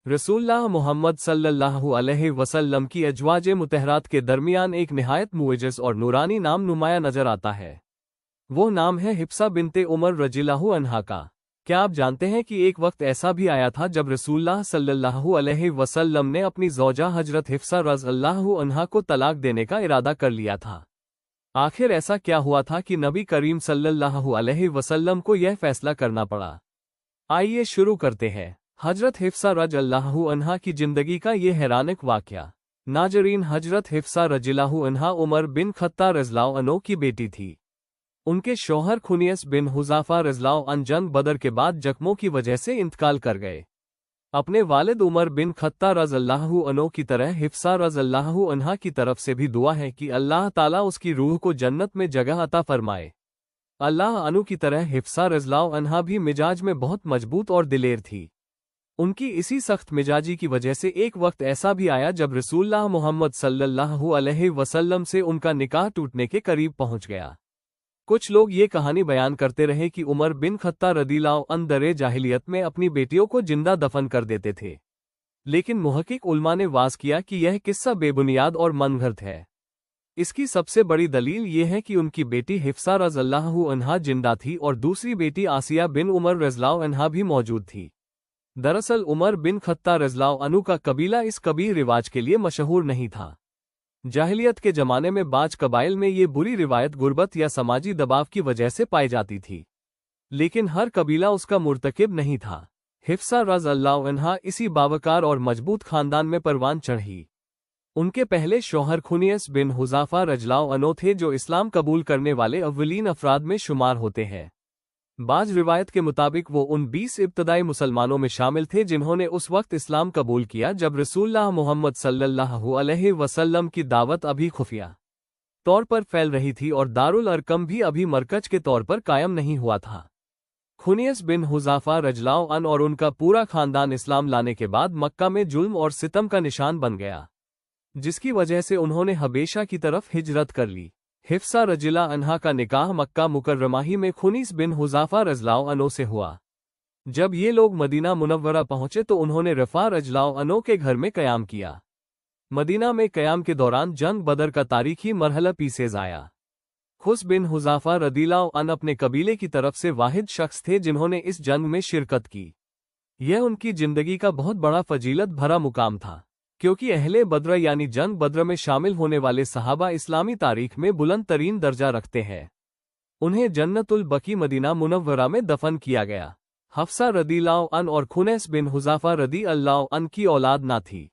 रसूलुल्लाह मोहम्मद सल्लल्लाहु अलैहि वसल्लम की अज़वाज मुतहरात के दरमियान एक निहायत मुअज्जज़ और नूरानी नाम नुमाया नजर आता है। वो नाम है हिफ्सा बिनते उमर रज़ियल्लाहु अन्हा का। क्या आप जानते हैं कि एक वक्त ऐसा भी आया था जब रसूलुल्लाह सल्लल्लाहु अलैहि वसल्लम ने अपनी ज़ौजा हजरत हिफ्सा रज़ियल्लाहु अन्हा को तलाक देने का इरादा कर लिया था। आखिर ऐसा क्या हुआ था कि नबी करीम सल्लल्लाहु अलैहि वसल्लम को यह फैसला करना पड़ा? आइए शुरू करते हैं। हजरत हिफ्सा रज़ियल्लाहु अन्हा की जिंदगी का ये हैरानिक वाक़या। नाज़रीन, हजरत हिफ्सा रज़ियल्लाहु अन्हा उमर बिन ख़त्ताब रज़ियल्लाहु अन्हु की बेटी थी। उनके शौहर खुनीस बिन हुज़ाफ़ा रज़ियल्लाहु अन्हु जंग बदर के बाद जख्मों की वजह से इंतकाल कर गए। अपने वालिद उमर बिन ख़त्ताब रज़ियल्लाहु अन्हु की तरह हिफ्सा रज़ियल्लाहु अन्हा की तरफ से भी दुआ है कि अल्लाह ताला उसकी रूह को जन्नत में जगह अता फरमाए। अल्लाह अनु की तरह हिफ्सा रज़ियल्लाहु अन्हा भी मिजाज में बहुत मजबूत और दिलेर थी। उनकी इसी सख्त मिजाजी की वजह से एक वक्त ऐसा भी आया जब रसूलुल्लाह मोहम्मद सल्लल्लाहु अलैहि वसल्लम से उनका निकाह टूटने के करीब पहुंच गया। कुछ लोग ये कहानी बयान करते रहे कि उमर बिन ख़त्ताब रज़ियल्लाहु अन्हु दरे जाहिलियत में अपनी बेटियों को जिंदा दफन कर देते थे, लेकिन मुहक्किक उलमा ने वाज किया कि यह किस्सा बेबुनियाद और मनगढ़ंत है। इसकी सबसे बड़ी दलील ये है कि उनकी बेटी हिफ्सा रज़ियल्लाहु अन्हा जिंदा थी और दूसरी बेटी आसिया बिन उमर रज़ियल्लाहु अन्हा भी मौजूद थी। दरअसल उमर बिन ख़त्ताब रज़ियल्लाहु अन्हु का कबीला इस कबीह रिवाज के लिए मशहूर नहीं था। जाहिलियत के ज़माने में बाज कबाइल में ये बुरी रिवायत गुर्बत या समाजी दबाव की वजह से पाई जाती थी, लेकिन हर कबीला उसका मुर्तकिब नहीं था। हिफ्सा रज़ियल्लाहु अन्हा इसी बावकार और मजबूत खानदान में परवान चढ़ी। उनके पहले शौहर खुनीस बिन हुज़ाफ़ा रज़ियल्लाहु अन्हु थे, जो इस्लाम कबूल करने वाले अव्वलीन अफराद में शुमार होते हैं। बाज रिवायत के मुताबिक वो उन 20 इब्तदाई मुसलमानों में शामिल थे जिन्होंने उस वक्त इस्लाम कबूल किया जब रसूलुल्लाह मोहम्मद सल्लल्लाहु अलैहि वसल्लम की दावत अभी खुफिया तौर पर फैल रही थी और दारुल अरकम भी अभी मरकज के तौर पर कायम नहीं हुआ था। खुनीस बिन हुज़ाफ़ा रज़ियल्लाहु अन्हु और उनका पूरा खानदान इस्लाम लाने के बाद मक्का में जुल्म और सितम का निशान बन गया, जिसकी वजह से उन्होंने हबेशा की तरफ हिजरत कर ली। हिफ्सा रज़ियल्लाहु अन्हा का निकाह मक्का मुकर्रमा ही में खुनीस बिन हुज़ाफ़ा रज़ियल्लाहु अन्हु से हुआ। जब ये लोग मदीना मुनव्वरा पहुंचे तो उन्होंने रफ़ा रज़ियल्लाहु अन्हु के घर में क़याम किया। मदीना में क़याम के दौरान जंग बदर का तारीखी मरहला पीसेज आया। खुस बिन हुज़ाफ़ा रज़ियल्लाहु अन्हु अपने कबीले की तरफ से वाहिद शख्स थे जिन्होंने इस जंग में शिरकत की। यह उनकी जिंदगी का बहुत बड़ा फजीलत भरा मुकाम था, क्योंकि अहले बद्र यानी जंग बद्र में शामिल होने वाले सहाबा इस्लामी तारीख में बुलंद तरीन दर्जा रखते हैं। उन्हें जन्नतुल बकी मदीना मुनव्वरा में दफन किया गया। हफ्सा रज़ियल्लाहु अन्हा और खुनैस बिन हुज़ाफ़ा रज़ियल्लाहु अन्हु की औलाद ना थी।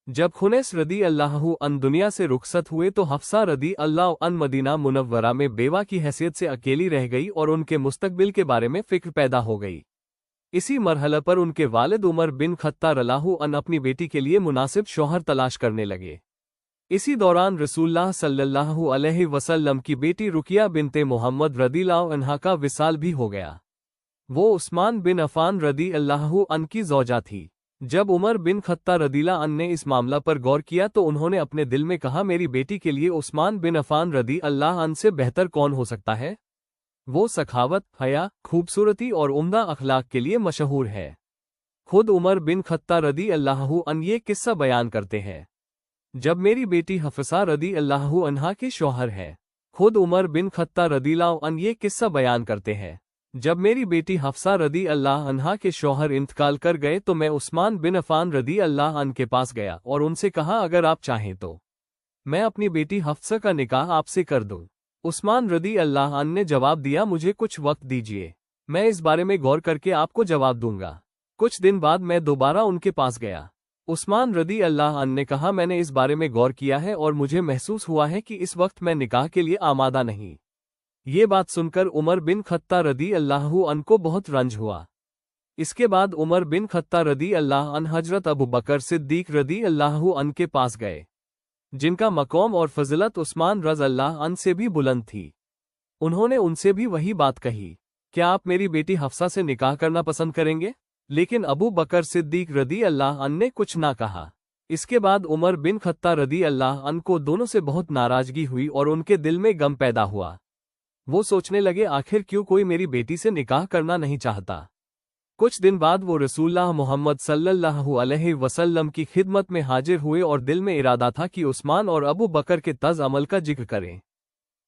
जब खुनैस रज़ियल्लाहु अन्हु दुनिया से रुखसत हुए तो हफ्सा रज़ियल्लाहु अन्हा मदीना मुनव्वरा में बेवा की हैसियत से अकेली रह गई और उनके मुस्तकबिल के बारे में फिक्र पैदा हो गई। इसी मरहला पर उनके वालिद उमर बिन ख़त्ताब रज़ियल्लाहु अन्हु अपनी बेटी के लिए मुनासिब शौहर तलाश करने लगे। इसी दौरान रसूलुल्लाह सल्लल्लाहु अलैहि वसल्लम की बेटी रुकिया बिनते मोहम्मद रज़ियल्लाहु अन्हा का विसाल भी हो गया। वो उस्मान बिन अफ़ान रज़ियल्लाहु अन्हु की ज़ौजा थी। जब उमर बिन ख़त्ताब रज़ियल्लाहु अन्हु ने इस मामला पर गौर किया तो उन्होंने अपने दिल में कहा, मेरी बेटी के लिए उस्मान बिन अफ़ान रज़ियल्लाहु अन्हु से बेहतर कौन हो सकता है। वो सखावत, हया, खूबसूरती और उम्दा अखलाक के लिए मशहूर है। खुद उमर बिन ख़त्ताब रज़ियल्लाहु अन्हु ये किस्सा बयान करते हैं, जब मेरी बेटी हफ्सा रज़ियल्लाहु अन्हा के शौहर है। खुद उमर बिन ख़त्ताब रज़ियल्लाहु अन्हु ये किस्सा बयान करते हैं, जब मेरी बेटी हफ्सा रज़ियल्लाहु अन्हा के शौहर इंतकाल कर गए तो मैं उस्मान बिन अफ़ान रज़ियल्लाहु अन्हु के पास गया और उनसे कहा, अगर आप चाहें तो मैं अपनी बेटी हफ्सा का निकाह आपसे कर दूं। उस्मान रज़ियल्लाहु अन्हु ने जवाब दिया, मुझे कुछ वक्त दीजिए, मैं इस बारे में गौर करके आपको जवाब दूंगा। कुछ दिन बाद मैं दोबारा उनके पास गया। उस्मान रज़ियल्लाहु अन्हु ने कहा, मैंने इस बारे में गौर किया है और मुझे महसूस हुआ है कि इस वक्त मैं निकाह के लिए आमादा नहीं। ये बात सुनकर उमर बिन ख़त्ताब रज़ियल्लाहु अन्हु को बहुत रंज हुआ। इसके बाद उमर बिन ख़त्ताब रज़ियल्लाहु अन्हु हज़रत अबू बकर सिद्दीक़ रज़ियल्लाहु अन्हु के पास गए, जिनका मक़ाम और फ़ज़ीलत उस्मान रज़ियल्लाहु अन्हु से भी बुलंद थी। उन्होंने उनसे भी वही बात कही, क्या आप मेरी बेटी हफ्सा से निकाह करना पसंद करेंगे? लेकिन अबू बकर सिद्दीक़ रज़ियल्लाहु अन्हु ने कुछ ना कहा। इसके बाद उमर बिन ख़त्ताब रज़ियल्लाहु अन्हु को दोनों से बहुत नाराज़गी हुई और उनके दिल में गम पैदा हुआ। वो सोचने लगे, आखिर क्यों कोई मेरी बेटी से निकाह करना नहीं चाहता। कुछ दिन बाद वो रसूलुल्लाह मोहम्मद सल्लल्लाहु अलैहि वसल्लम की खिदमत में हाजिर हुए और दिल में इरादा था कि उस्मान और अबू बकर के तर्ज अमल का जिक्र करें।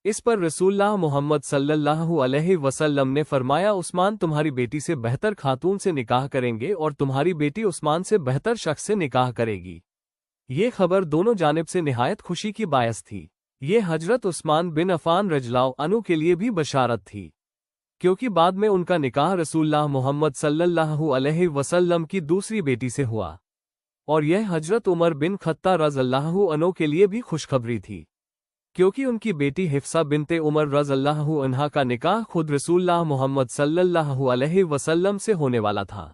इस पर रसूलुल्लाह मोहम्मद सल्लल्लाहु अलैहि वसल्लम ने फरमाया, उस्मान तुम्हारी बेटी से बेहतर खातून से निकाह करेंगे और तुम्हारी बेटी उस्मान से बेहतर शख्स से निकाह करेगी। ये खबर दोनों जानिब से निहायत खुशी की बायस थी। ये हजरत उस्मान बिन अफ़ान रज़ियल्लाहु अन्हु के लिए भी बशारत थी, क्योंकि बाद में उनका निकाह रसूलुल्लाह मोहम्मद सल्लल्लाहु अलैहि वसल्लम की दूसरी बेटी से हुआ, और यह हजरत उमर बिन ख़त्ताब रज़ियल्लाहु अन्हु के लिए भी खुशखबरी थी, क्योंकि उनकी बेटी हिफ्सा बिनते उमर रज़ियल्लाहु अन्हा का निकाह खुद रसूलुल्लाह मोहम्मद सल्लल्लाहु अलैहि वसल्लम से होने वाला था।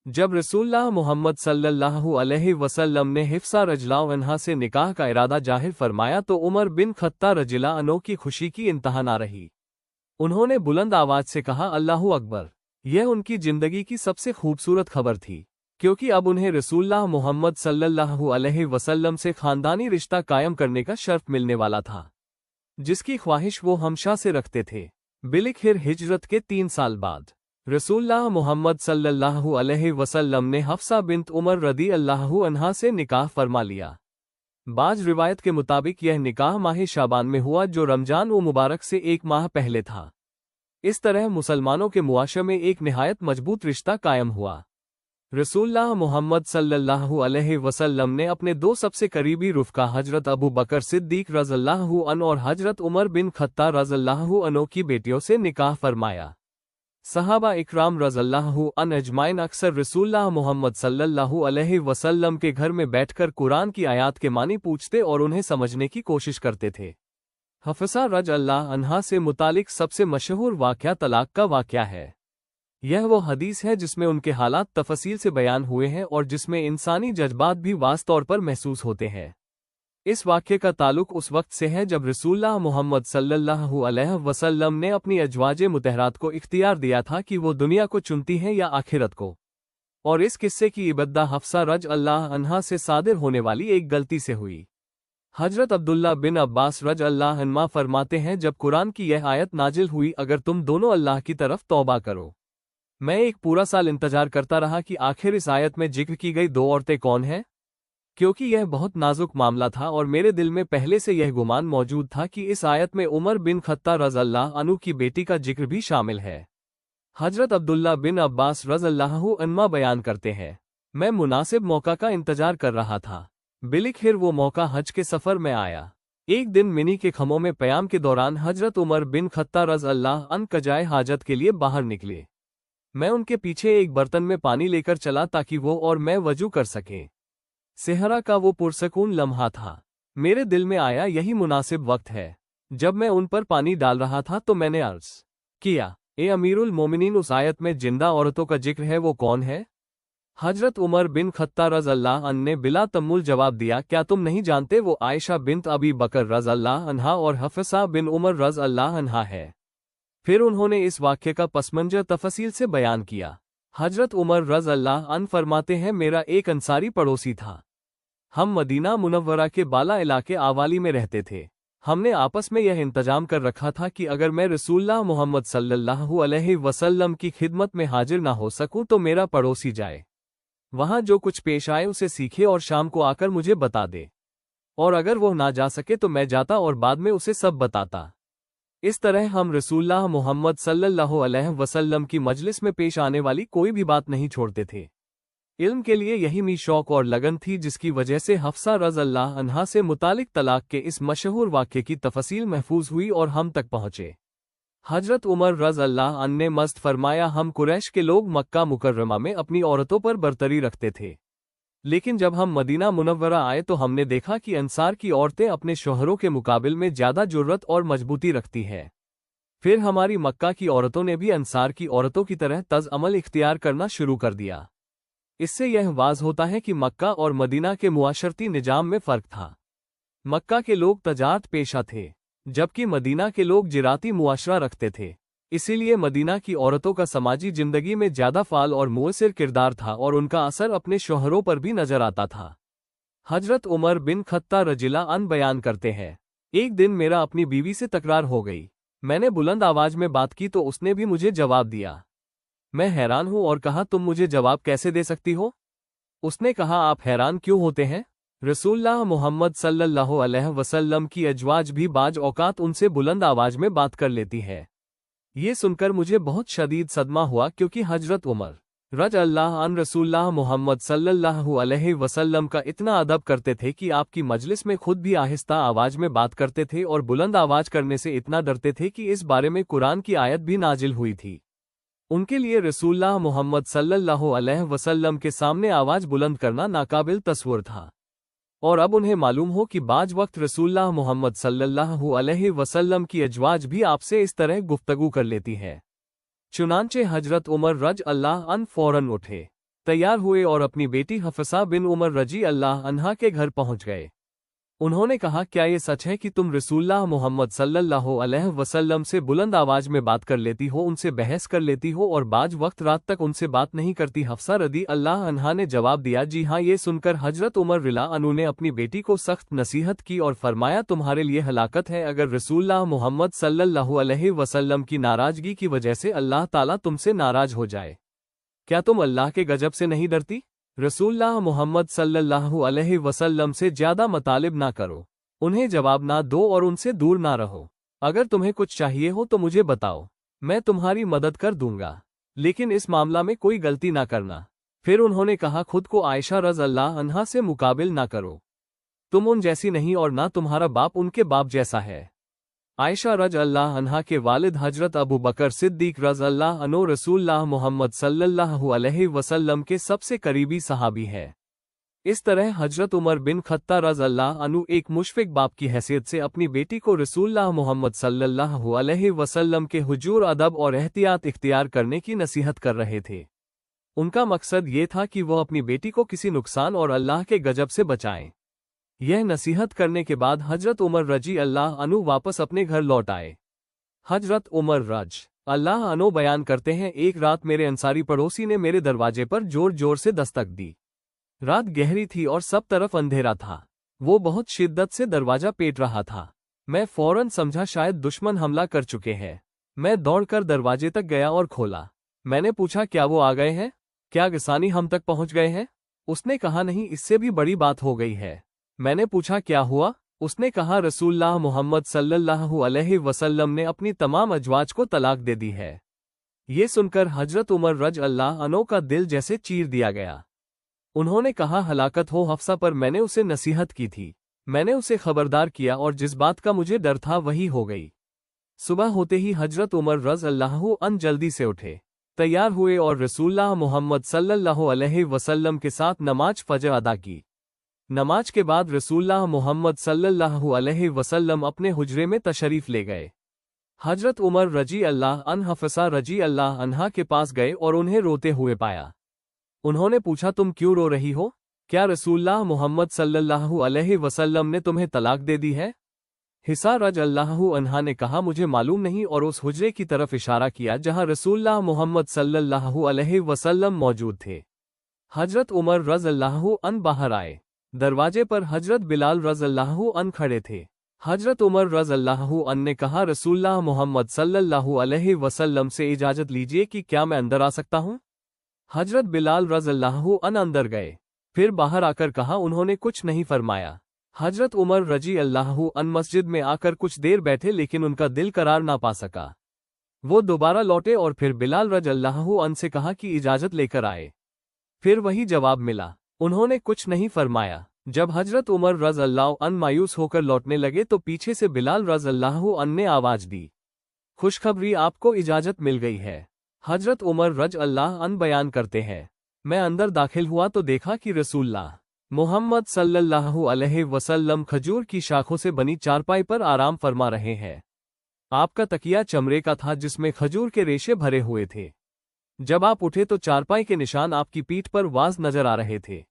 जब रसूलुल्लाह मोहम्मद सल्लल्लाहु अलैहि वसल्लम ने हिफ्सा रज़ियल्लाहु अन्हा से निकाह का इरादा जाहिर फरमाया तो उमर बिन ख़त्ताब रज़ियल्लाहु अन्हु की खुशी की इंतहा न रही। उन्होंने बुलंद आवाज से कहा, अल्लाहु अकबर। यह उनकी जिंदगी की सबसे खूबसूरत खबर थी, क्योंकि अब उन्हें रसूलुल्लाह मोहम्मद सल्लल्लाहु अलैहि वसल्लम से खानदानी रिश्ता कायम करने का शर्फ मिलने वाला था, जिसकी ख्वाहिश वो हमेशा से रखते थे। बिलखिर हिजरत के 3 साल बाद रसूलुल्लाह मोहम्मद सल्लल्लाहु अलैहि वसल्लम ने हफ्सा बिन्त उमर रज़ियल्लाहु अन्हा से निकाह फरमा लिया। बाज रिवायत के मुताबिक यह निकाह माह शाबान में हुआ, जो रमजान व मुबारक से 1 माह पहले था। इस तरह मुसलमानों के मुआशरे में एक निहायत मजबूत रिश्ता कायम हुआ। रसूलुल्लाह मोहम्मद सल्लल्लाहु अलैहि वसल्लम ने अपने 2 सबसे करीबी रुफ़का हजरत अबू बकर सिद्दीक़ रज़ियल्लाहु अन्हु और हजरत उमर बिन ख़त्ताब रज़ियल्लाहु अन्हु की बेटियों से निकाह फरमाया। सहाबा इकराम रज़ियल्लाहु अन्हुम अजमाइन अक्सर रसूलुल्लाह मोहम्मद सल्लल्लाहु अलैहि वसल्लम के घर में बैठकर कुरान की आयात के मानी पूछते और उन्हें समझने की कोशिश करते थे। हफ्सा रज़ियल्लाहु अन्हा से मुतालिक सबसे मशहूर वाक़या तलाक का वाक़या है। यह वो हदीस है जिसमें उनके हालात तफसील से बयान हुए हैं और जिसमें इंसानी जज्बात भी वाज़ तौर पर महसूस होते हैं। इस वाक़ये का ताल्लुक उस वक्त से है जब रसूलुल्लाह मोहम्मद सल्लल्लाहु अलैहि वसल्लम ने अपनी अज़वाजे मुतहरात को इख्तियार दिया था कि वो दुनिया को चुनती हैं या आखिरत को, और इस किस्से की इब्तिदा हफ्सा रज़ियल्लाहु अन्हा से सादिर होने वाली एक गलती से हुई। हजरत अब्दुल्ला बिन अब्बास रज़ियल्लाहु अन्हुमा फरमाते हैं, जब कुरान की यह आयत नाजिल हुई, अगर तुम दोनों अल्लाह की तरफ तौबा करो। मैं एक पूरा साल इंतजार करता रहा कि आखिर इस आयत में जिक्र की गई 2 औरतें कौन हैं, क्योंकि यह बहुत नाजुक मामला था और मेरे दिल में पहले से यह गुमान मौजूद था कि इस आयत में उमर बिन ख़त्ताब रज़ियल्लाहु अन्हु की बेटी का जिक्र भी शामिल है। हजरत अब्दुल्ला बिन अब्बास रज़ियल्लाहु अन्हुमा बयान करते हैं, मैं मुनासिब मौका का इंतजार कर रहा था। बिलखिर वो मौका हज के सफ़र में आया। एक दिन मिनी के खमों में क़याम के दौरान हजरत उमर बिन ख़त्ताब रज़ियल्लाहु अन्हु कजाए हाजत के लिए बाहर निकले। मैं उनके पीछे एक बर्तन में पानी लेकर चला ताकि वो और मैं वजू कर सकें। सेहरा का वो पुरसकून लम्हा था। मेरे दिल में आया यही मुनासिब वक्त है। जब मैं उन पर पानी डाल रहा था तो मैंने अर्ज़ किया, ए अमीरुल मोमिनीन, उस आयत में जिंदा औरतों का जिक्र है, वो कौन है? हजरत उमर बिन ख़त्ताब रज़ियल्लाहु अन्हु ने बिला तम्मुल जवाब दिया, क्या तुम नहीं जानते वो आयशा बिन्त अबी बकर रज़ियल्लाहु अन्हा और हफ्सा बिन उमर रज़ियल्लाहु अन्हा है। फिर उन्होंने इस वाक़ये का पसमंजर तफसील से बयान किया। हजरत उमर रज़ियल्लाहु अन्हु फरमाते हैं, मेरा एक अंसारी पड़ोसी था। हम मदीना मुनव्वरा के बाला इलाके आवाली में रहते थे। हमने आपस में यह इंतजाम कर रखा था कि अगर मैं रसूलुल्लाह मोहम्मद सल्लल्लाहु अलैहि वसल्लम की खिदमत में हाजिर ना हो सकूं तो मेरा पड़ोसी जाए, वहां जो कुछ पेश आए उसे सीखे और शाम को आकर मुझे बता दे, और अगर वो ना जा सके तो मैं जाता और बाद में उसे सब बताता। इस तरह हम रसूलुल्लाह मोहम्मद सल्लल्लाहु अलैहि वसल्लम की मजलिस में पेश आने वाली कोई भी बात नहीं छोड़ते थे। इल्म के लिए यही मी शौक और लगन थी जिसकी वजह से हफ्सा रज़ियल्लाहु अन्हा से मुतालिक तलाक के इस मशहूर वाक़ये की तफसील महफूज हुई और हम तक पहुँचे। हजरत उमर रज़ियल्लाहु अन्हु ने मस्त फरमाया, हम कुरैश के लोग मक्का मुकर्रमा में अपनी औरतों पर बरतरी रखते थे, लेकिन जब हम मदीना मुनव्वरा आए तो हमने देखा कि अंसार की औरतें अपने शोहरों के मुकाबिल में ज़्यादा जुर्रत और मजबूती रखती हैं। फिर हमारी मक्का की औरतों ने भी अंसार की औरतों की तरह तर्ज अमल इख्तियार करना शुरू कर दिया। इससे यह वाज़ होता है कि मक्का और मदीना के मुआशरती निजाम में फ़र्क था। मक्का के लोग तजारत पेशा थे, जबकि मदीना के लोग जिराती मुआशरा रखते थे। इसीलिए मदीना की औरतों का समाजी जिंदगी में ज़्यादा फ़ाल और मुअस्सिर किरदार था और उनका असर अपने शोहरों पर भी नजर आता था। हजरत उमर बिन ख़त्ताब रज़ियल्लाहु अन्हु बयान करते हैं, एक दिन मेरा अपनी बीवी से तकरार हो गई। मैंने बुलंद आवाज में बात की तो उसने भी मुझे जवाब दिया। मैं हैरान हूँ और कहा तुम मुझे जवाब कैसे दे सकती हो? उसने कहा आप हैरान क्यों होते हैं? रसूलुल्लाह मोहम्मद सल्लल्लाहु अलैहि वसल्लम की अजवाज भी बाज औकात उनसे बुलंद आवाज में बात कर लेती है। ये सुनकर मुझे बहुत शदीद सदमा हुआ क्योंकि हजरत उमर रज अल्लाह अन रसूलुल्लाह मोहम्मद सल्लल्लाहु अलैहि वसल्लम का इतना अदब करते थे कि आपकी मजलिस में खुद भी आहिस्ता आवाज में बात करते थे और बुलंद आवाज करने से इतना डरते थे कि इस बारे में कुरान की आयत भी नाजिल हुई थी। उनके लिए रसूलुल्लाह मोहम्मद सल्लल्लाहु अलैहि वसल्लम के सामने आवाज बुलंद करना नाकाबिल तस्वुर था। और अब उन्हें मालूम हो कि बाज वक्त रसूलुल्लाह मोहम्मद सल्लल्लाहु अलैहि वसल्लम की अजवाज भी आपसे इस तरह गुफ्तगू कर लेती है। चुनांचे हजरत उमर रज अल्लाह अन फौरन उठे, तैयार हुए और अपनी बेटी हफसा बिन उमर रजी अल्लाह अन्हा के घर पहुंच गए। उन्होंने कहा क्या ये सच है कि तुम रसूलुल्लाह मोहम्मद सल्लल्लाहु अलैहि वसल्लम से बुलंद आवाज में बात कर लेती हो, उनसे बहस कर लेती हो और बाज वक्त रात तक उनसे बात नहीं करती? हफ्सा रदी अल्लाह अन्हा ने जवाब दिया, जी हाँ। ये सुनकर हजरत उमर रिला अनु ने अपनी बेटी को सख्त नसीहत की और फरमाया, तुम्हारे लिए हलाकत है अगर रसूलुल्लाह मोहम्मद सल्लल्लाहु अलैहि वसल्लम की नाराजगी की वजह से अल्लाह ताला तुमसे नाराज हो जाए। क्या तुम अल्लाह के गजब से नहीं डरती? रसूलुल्लाह मोहम्मद सल्लल्लाहु अलैहि वसल्लम से ज्यादा मतालिब ना करो, उन्हें जवाब ना दो और उनसे दूर ना रहो। अगर तुम्हें कुछ चाहिए हो तो मुझे बताओ, मैं तुम्हारी मदद कर दूंगा, लेकिन इस मामला में कोई गलती ना करना। फिर उन्होंने कहा, खुद को आयशा रज़ अल्लाह अन्हा से मुकाबिल ना करो, तुम उन जैसी नहीं और ना तुम्हारा बाप उनके बाप जैसा है। आयशा रज अल्लाह अन्हा के वालिद हजरत अबू बकर सिद्दीक रज अल्लाह अनो रसूलुल्लाह मोहम्मद सल्लल्लाहु अलैहि वसल्लम के सबसे करीबी सहाबी है। इस तरह हजरत उमर बिन खत्ता रज अल्लाह अनु एक मुशफिक बाप की हैसियत से अपनी बेटी को रसूलुल्लाह मोहम्मद सल्लल्लाहु अलैहि वसल्लम के हुजूर अदब और एहतियात इख्तियार करने की नसीहत कर रहे थे। उनका मकसद ये था कि वह अपनी बेटी को किसी नुकसान और अल्लाह के गजब से बचाएं। यह नसीहत करने के बाद हजरत उमर रजी अल्लाह अनु वापस अपने घर लौट आए। हजरत उमर रज अल्लाह अनु बयान करते हैं, एक रात मेरे अंसारी पड़ोसी ने मेरे दरवाजे पर जोर जोर से दस्तक दी। रात गहरी थी और सब तरफ अंधेरा था। वो बहुत शिद्दत से दरवाजा पीट रहा था। मैं फौरन समझा शायद दुश्मन हमला कर चुके हैं। मैं दौड़कर दरवाजे तक गया और खोला। मैंने पूछा, क्या वो आ गए हैं? क्या गसानी हम तक पहुंच गए हैं? उसने कहा, नहीं, इससे भी बड़ी बात हो गई है। मैंने पूछा, क्या हुआ? उसने कहा, रसूलुल्लाह मोहम्मद सल्लल्लाहु अलैहि वसल्लम ने अपनी तमाम अजवाज को तलाक दे दी है। ये सुनकर हजरत उमर रज अल्लाह अनो का दिल जैसे चीर दिया गया। उन्होंने कहा, हलाकत हो हफ्सा पर, मैंने उसे नसीहत की थी, मैंने उसे खबरदार किया और जिस बात का मुझे डर था वही हो गई। सुबह होते ही हजरत उमर रज अल्लाह अन जल्दी से उठे, तैयार हुए और रसूलुल्लाह मोहम्मद सल्लल्लाहु अलैहि वसल्लम के साथ नमाज फजर अदा की। नमाज के बाद रसूलुल्लाह मोहम्मद सल्लल्लाहु अलैहि वसल्लम अपने हुजरे में तशरीफ ले गए। हजरत उमर रजी अल्लाह अन हफसा रजी अल्लाह अन्हा के पास गए और उन्हें रोते हुए पाया। उन्होंने पूछा, तुम क्यों रो रही हो? क्या रसूलुल्लाह मोहम्मद सल्लल्लाहु अलैहि वसल्लम ने तुम्हें तलाक दे दी है? हिसा रज अल्लाहु अन्हा ने कहा, मुझे मालूम नहीं, और उस हुजरे की तरफ इशारा किया जहां रसूलुल्लाह मोहम्मद सल्लल्लाहु अलैहि वसल्लम मौजूद थे। हजरत उमर रज़ अल्लाहु अन बाहर आए। दरवाजे पर हजरत बिलाल रज़ अल्लाहु अन खड़े थे। हजरत उमर रज़ अल्लाहु अन ने कहा, रसूलुल्लाह मोहम्मद सल्लल्लाहु अलैहि वसल्लम से इजाजत लीजिए कि क्या मैं अंदर आ सकता हूँ? हजरत बिलाल रज़ अल्लाहु अन अंदर गए, फिर बाहर आकर कहा, उन्होंने कुछ नहीं फरमाया। हजरत उमर रजी अल्लाहु अन मस्जिद में आकर कुछ देर बैठे, लेकिन उनका दिल करार ना पा सका। वो दोबारा लौटे और फिर बिलाल रज़ अल्लाहु अन से कहा कि इजाजत लेकर आए। फिर वही जवाब मिला, उन्होंने कुछ नहीं फरमाया। जब हजरत उमर रज़ अल्लाहु अन मायूस होकर लौटने लगे तो पीछे से बिलाल रज़ अल्लाहु अन ने आवाज दी, खुशखबरी, आपको इजाजत मिल गई है। हजरत उमर रज़ अल्लाह अन बयान करते हैं, मैं अंदर दाखिल हुआ तो देखा कि रसूलुल्लाह मोहम्मद सल्लल्लाहु अलैहि वसल्लम खजूर की शाखों से बनी चारपाई पर आराम फरमा रहे हैं। आपका तकिया चमड़े का था जिसमें खजूर के रेशे भरे हुए थे। जब आप उठे तो चारपाई के निशान आपकी पीठ पर वाज नजर आ रहे थे।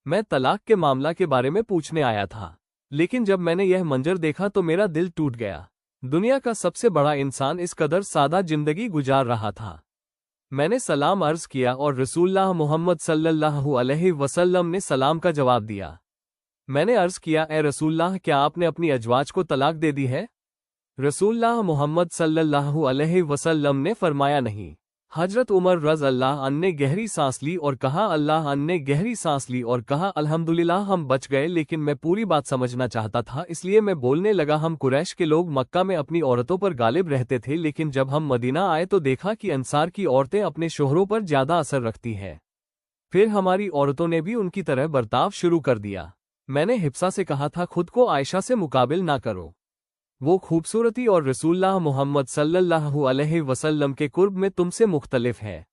मैं तलाक के मामला के बारे में पूछने आया था, लेकिन जब मैंने यह मंजर देखा तो मेरा दिल टूट गया। दुनिया का सबसे बड़ा इंसान इस कदर सादा जिंदगी गुजार रहा था। मैंने सलाम अर्ज किया और रसूलुल्लाह मोहम्मद सल्लल्लाहु अलैहि वसल्लम ने सलाम का जवाब दिया। मैंने अर्ज किया, ए रसूलुल्लाह, क्या आपने अपनी अजवाज को तलाक दे दी है? रसूलुल्लाह मोहम्मद सल्लल्लाहु अलैहि वसल्लम ने फरमाया, नहीं। हजरत उमर रज़ अल्लाह अन ने गहरी सांस ली और कहा अल्लाह अन ने गहरी सांस ली और कहा अल्हम्दुलिल्लाह हम बच गए, लेकिन मैं पूरी बात समझना चाहता था, इसलिए मैं बोलने लगा। हम कुरैश के लोग मक्का में अपनी औरतों पर गालिब रहते थे, लेकिन जब हम मदीना आए तो देखा कि अंसार की औरतें अपने शोहरों पर ज्यादा असर रखती हैं। फिर हमारी औरतों ने भी उनकी तरह बर्ताव शुरू कर दिया। मैंने हिफ्सा से कहा था खुद को आयशा से मुकाबिल ना करो, वो खूबसूरती और रसूलुल्लाह मोहम्मद सल्लल्लाहु अलैहि वसल्लम के कुर्ब में तुमसे मुख्तलिफ है।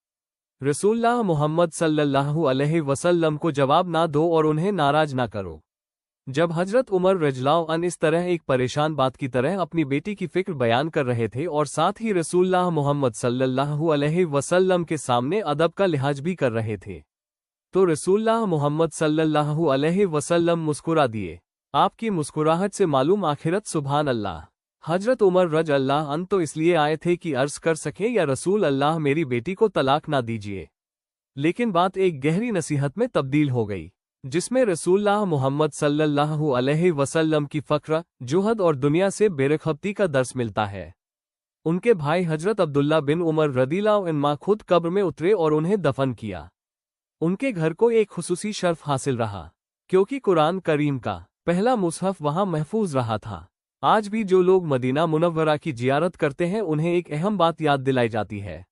रसूलुल्लाह मोहम्मद सल्लल्लाहु अलैहि वसल्लम को जवाब ना दो और उन्हें नाराज ना करो। जब हजरत उमर रज़ियल्लाहु अन्हु इस तरह एक परेशान बात की तरह अपनी बेटी की फिक्र बयान कर रहे थे और साथ ही रसूलुल्लाह मोहम्मद सल्लल्लाहु अलैहि वसल्लम के सामने अदब का लिहाज भी कर रहे थे, तो रसूलुल्लाह मोहम्मद सल्लल्लाहु अलैहि वसल्लम मुस्कुरा दिए। आपकी मुस्कुराहट से मालूम आखिरत सुभान अल्लाह। हजरत उमर रज़ियल्लाहु अन्हु तो इसलिए आए थे कि अर्ज कर सकें या रसूल अल्लाह मेरी बेटी को तलाक ना दीजिए, लेकिन बात एक गहरी नसीहत में तब्दील हो गई, जिसमें रसूलुल्लाह मोहम्मद सल्लल्लाहु अलैहि वसल्लम की फ़क्र, जुहद और दुनिया से बेरग़बती का दर्स मिलता है। उनके भाई हजरत अब्दुल्ला बिन उमर रज़ियल्लाहु अन्हुमा खुद कब्र में उतरे और उन्हें दफन किया। उनके घर को एक खुसूसी शर्फ हासिल रहा, क्योंकि कुरान करीम का पहला मुसहफ वहां महफूज रहा था। आज भी जो लोग मदीना मुनव्वरा की जियारत करते हैं उन्हें एक अहम बात याद दिलाई जाती है।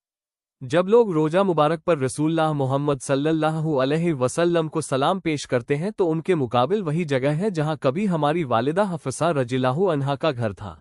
जब लोग रोजा मुबारक पर रसूलुल्लाह मोहम्मद सल्लल्लाहु अलैहि वसल्लम को सलाम पेश करते हैं तो उनके मुकाबिल वही जगह है जहां कभी हमारी वालिदा हफ्सा रज़ियल्लाहु अन्हा का घर था,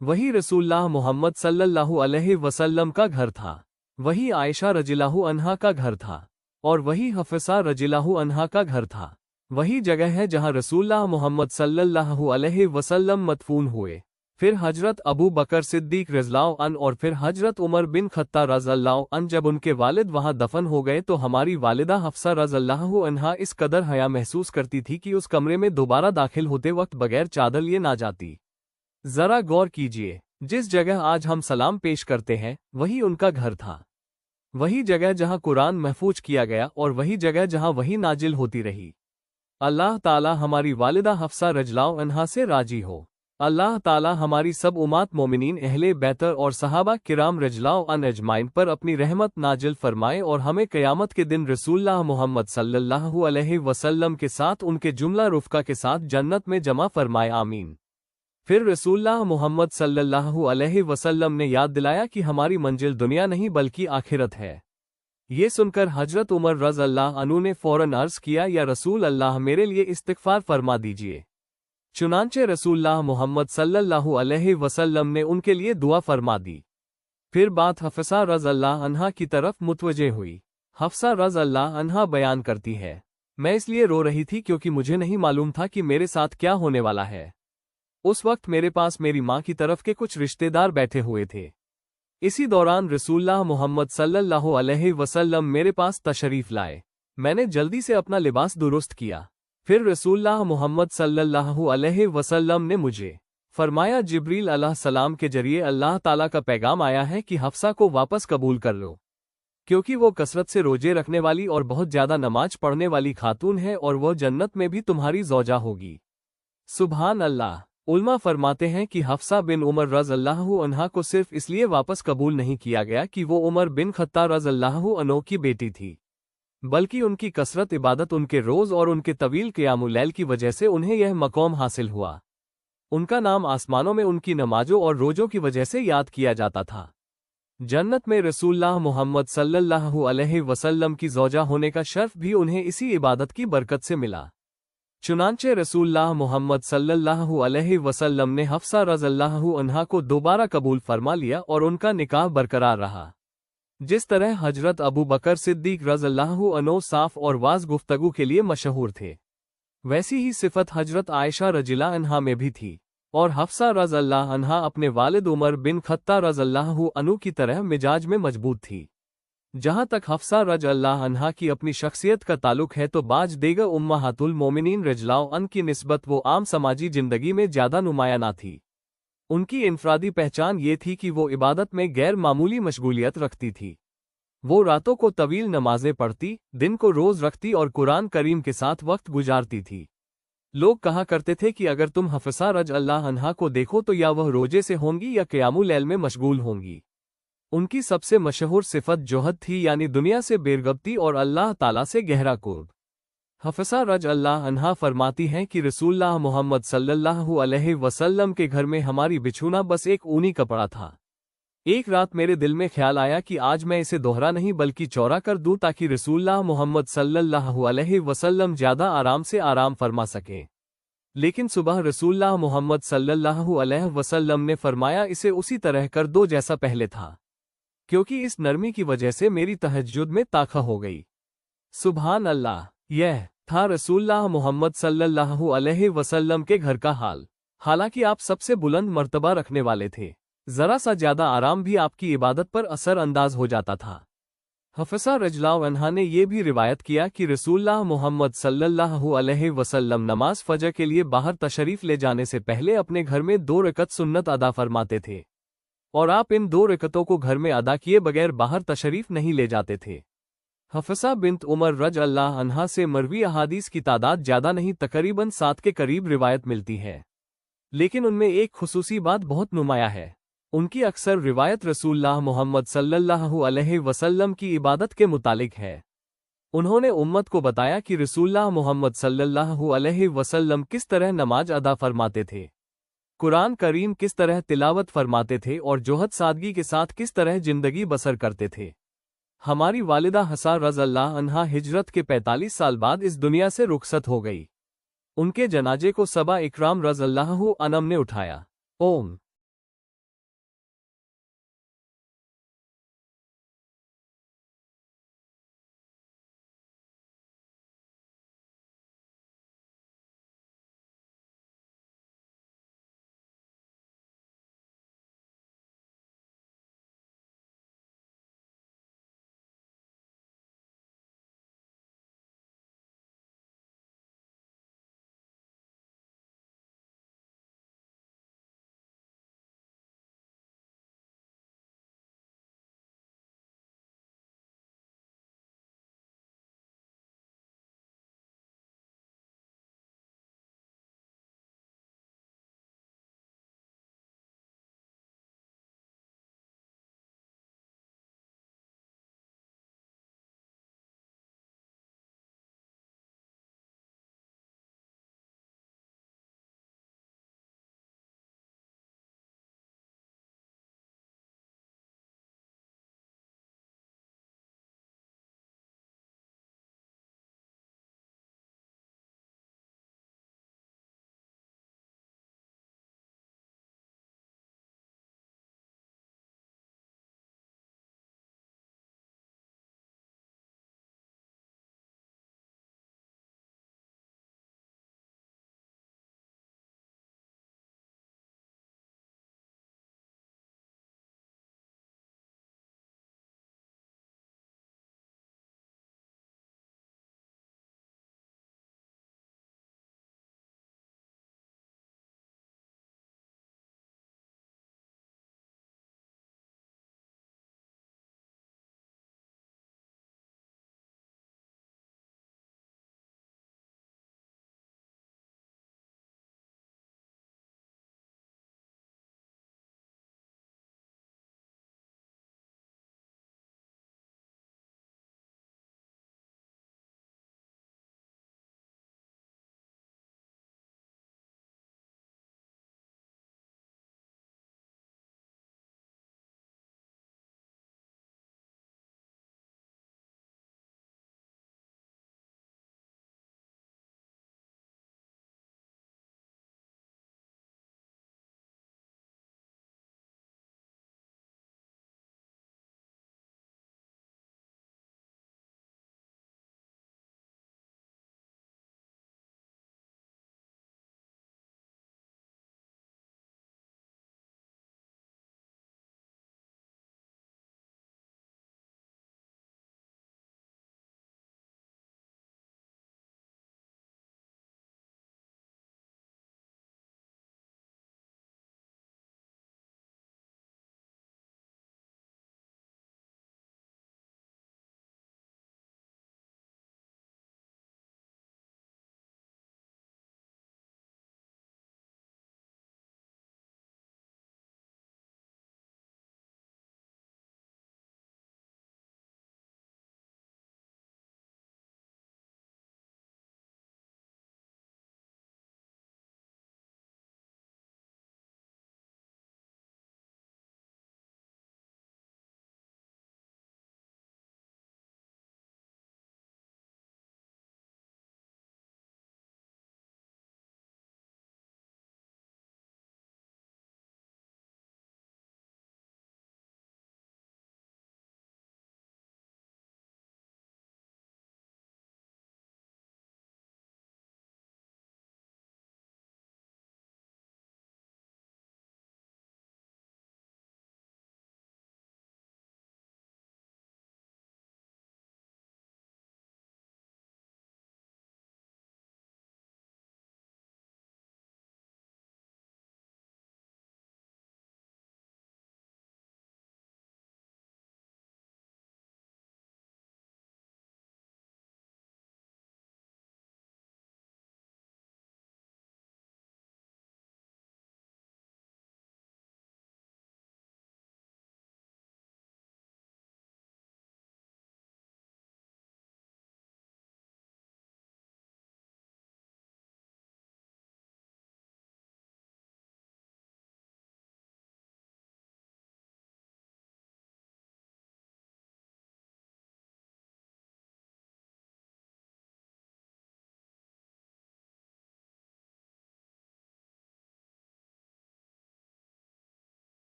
वही रसूलुल्लाह मोहम्मद सल्लल्लाहु अलैहि वसल्लम का घर था, वही आयशा रज़ियल्लाहु अन्हा का घर था और वही हफ्सा रज़ियल्लाहु अन्हा का घर था। वही जगह है जहां रसूलुल्लाह मोहम्मद सल्लल्लाहु अलैहि वसल्लम मदफून हुए। फिर हजरत अबू बकर सिद्दीक रज़ियल्लाहु अन्हु और फिर हजरत उमर बिन खत्ताब रज़ियल्लाहु अन्हु जब उनके वालिद वहां दफन हो गए तो हमारी वालिदा हफ्सा रज़ियल्लाहु अन्हा इस कदर हया महसूस करती थी कि उस कमरे में दोबारा दाखिल होते वक्त बगैर चादर लिए ना जाती। जरा गौर कीजिए, जिस जगह आज हम सलाम पेश करते हैं वही उनका घर था, वही जगह जहां कुरान महफूज किया गया और वही जगह जहां वही नाजिल होती रही। अल्लाह ताला हमारी वालिदा हफ्सा रज़ियल्लाहु अन्हा से राजी हो। अल्लाह ताला हमारी सब उम्मत मोमिनीन अहले बैतर और सहाबा किराम रज़ियल्लाहु अन्हुम अजमाइन पर अपनी रहमत नाजिल फरमाए और हमें क़यामत के दिन रसूलुल्लाह मोहम्मद सल्लल्लाहु अलैहि वसल्लम के साथ उनके जुमला रुफ़का के साथ जन्नत में जमा फरमाए, आमीन। फिर रसूलुल्लाह मोहम्मद सल्लल्लाहु अलैहि वसल्लम ने याद दिलाया कि हमारी मंजिल दुनिया नहीं बल्कि आखिरत है। ये सुनकर हजरत उमर रज़ियल्लाहु अन्हु ने फौरन अर्ज किया, या रसूल अल्लाह मेरे लिए इस्तिग़फ़ार फरमा दीजिए। चुनांचे रसूलुल्लाह मोहम्मद सल्लल्लाहु अलैहि वसल्लम ने उनके लिए दुआ फरमा दी। फिर बात हफ्सा रज़ियल्लाहु अन्हा की तरफ मुतवज्जे हुई। हफ्सा रज़ियल्लाहु अन्हा बयान करती है, मैं इसलिए रो रही थी क्योंकि मुझे नहीं मालूम था कि मेरे साथ क्या होने वाला है। उस वक्त मेरे पास मेरी माँ की तरफ के कुछ रिश्तेदार बैठे हुए थे। इसी दौरान रसूलुल्लाह मोहम्मद सल्लल्लाहु अलैहि वसल्लम मेरे पास तशरीफ लाए। मैंने जल्दी से अपना लिबास दुरुस्त किया। फिर रसूलुल्लाह मोहम्मद सल्लल्लाहु अलैहि वसल्लम ने मुझे फरमाया, जिब्रील अलैहिस्सलाम के जरिए अल्लाह ताला का पैगाम आया है कि हफ्सा को वापस कबूल कर लो, क्योंकि वो कसरत से रोजे रखने वाली और बहुत ज्यादा नमाज पढ़ने वाली खातून है और वह जन्नत में भी तुम्हारी ज़ौजा होगी। सुभान अल्लाह। उलमा फरमाते हैं कि हफ्सा बिन उमर रज़ियल्लाहु अन्हा को सिर्फ इसलिए वापस कबूल नहीं किया गया कि वो उमर बिन खत्ताब रज़ियल्लाहु अन्हु की बेटी थी, बल्कि उनकी कसरत इबादत, उनके रोज़ और उनके तवील क़ियामुल लैल की वजह से उन्हें यह मक़ाम हासिल हुआ। उनका नाम आसमानों में उनकी नमाजों और रोज़ों की वजह से याद किया जाता था। जन्नत में रसूलुल्लाह मोहम्मद सल्लल्लाहु अलैहि वसल्लम की ज़ौजा होने का शर्फ भी उन्हें इसी इबादत की बरकत से मिला। चुनांचे रसूलुल्लाह मोहम्मद सल्लल्लाहु अलैहि वसल्लम ने हफ्सा रज़ियल्लाहु अन्हा को दोबारा कबूल फरमा लिया और उनका निकाह बरकरार रहा। जिस तरह हजरत अबू बकर सिद्दीक रज़ियल्लाहु अन्हु साफ और वाज़ गुफ्तगू के लिए मशहूर थे, वैसी ही सिफत हजरत आयशा रज़ियल्लाहु अन्हा में भी थी और हफ्सा रज़ियल्लाहु अन्हा अपने वालिद उमर बिन खत्ताब रज़ियल्लाहु अन्हु की तरह मिजाज में मजबूत थी। जहां तक हफ्सा रज़ियल्लाहु अन्हा की अपनी शख्सियत का ताल्लुक है तो बाज देगर उम्महातुल मोमिनीन रज़ियल्लाहु अन्हा की निस्बत वो आम समाजी जिंदगी में ज्यादा नुमाया ना थी। उनकी इनफरादी पहचान ये थी कि वो इबादत में गैर मामूली मशगूलियत रखती थी। वो रातों को तवील नमाजें पढ़ती, दिन को रोज रखती और कुरान करीम के साथ वक्त गुजारती थी। लोग कहा करते थे कि अगर तुम हफ्सा रज़ियल्लाहु अन्हा को देखो तो या वह रोजे से होंगी या क़ियामुल लैल में मशगूल होंगी। उनकी सबसे मशहूर सिफत जोहद थी, यानी दुनिया से बेरगबती और अल्लाह ताला से गहरा कुर्ब। हफ्सा रज अल्लाह अन्हा फरमाती हैं कि रसूलुल्लाह मोहम्मद सल्लल्लाहु अलैहि वसल्लम के घर में हमारी बिछूना बस एक ऊनी कपड़ा था। एक रात मेरे दिल में ख्याल आया कि आज मैं इसे दोहरा नहीं बल्कि चौड़ा कर दूं ताकि रसूलुल्लाह मोहम्मद सल्लल्लाहु अलैहि वसल्लम ज्यादा आराम से आराम फरमा सकें। लेकिन सुबह रसूलुल्लाह मोहम्मद सल्लल्लाहु अलैहि वसल्लम ने फरमाया, इसे उसी तरह कर दो जैसा पहले था, क्योंकि इस नरमी की वजह से मेरी तहज्जुद में ताख़ा हो गई। सुभान अल्लाह। यह था रसूलुल्लाह मोहम्मद सल्लल्लाहु अलैहि वसल्लम के घर का हाल। हालांकि आप सबसे बुलंद मर्तबा रखने वाले थे, जरा सा ज्यादा आराम भी आपकी इबादत पर असर अंदाज हो जाता था। हफ्सा रज़ियल्लाहु अन्हा ने यह भी रिवायत किया कि रसूलुल्लाह मोहम्मद सल्लल्लाहु अलैहि वसल्लम नमाज फजर के लिए बाहर तशरीफ ले जाने से पहले अपने घर में 2 रकत सुन्नत अदा फरमाते थे, और आप इन 2 रकतों को घर में अदा किए बगैर बाहर तशरीफ नहीं ले जाते थे। हफ्सा बिन्त उमर रज़ियल्लाहु अन्हा से मरवी अहादीस की तादाद ज्यादा नहीं, तकरीबन 7 के करीब रिवायत मिलती है, लेकिन उनमें एक खुसूसी बात बहुत नुमाया है। उनकी अक्सर रिवायत रसूलुल्लाह मोहम्मद सल्लल्लाहु अलैहि वसल्लम की इबादत के मुतालिक है। उन्होंने उम्मत को बताया कि रसूलुल्लाह मोहम्मद सल्लल्लाहु अलैहि वसल्लम किस तरह नमाज अदा फरमाते थे, कुरान करीम किस तरह तिलावत फरमाते थे और जोहद सादगी के साथ किस तरह जिंदगी बसर करते थे। हमारी वालिदा हफ्सा रज़ियल्लाहु अन्हा हिजरत के 45 साल बाद इस दुनिया से रुखसत हो गई। उनके जनाजे को सबा इकराम रज़ियल्लाहु अन्हम ने उठाया। ओम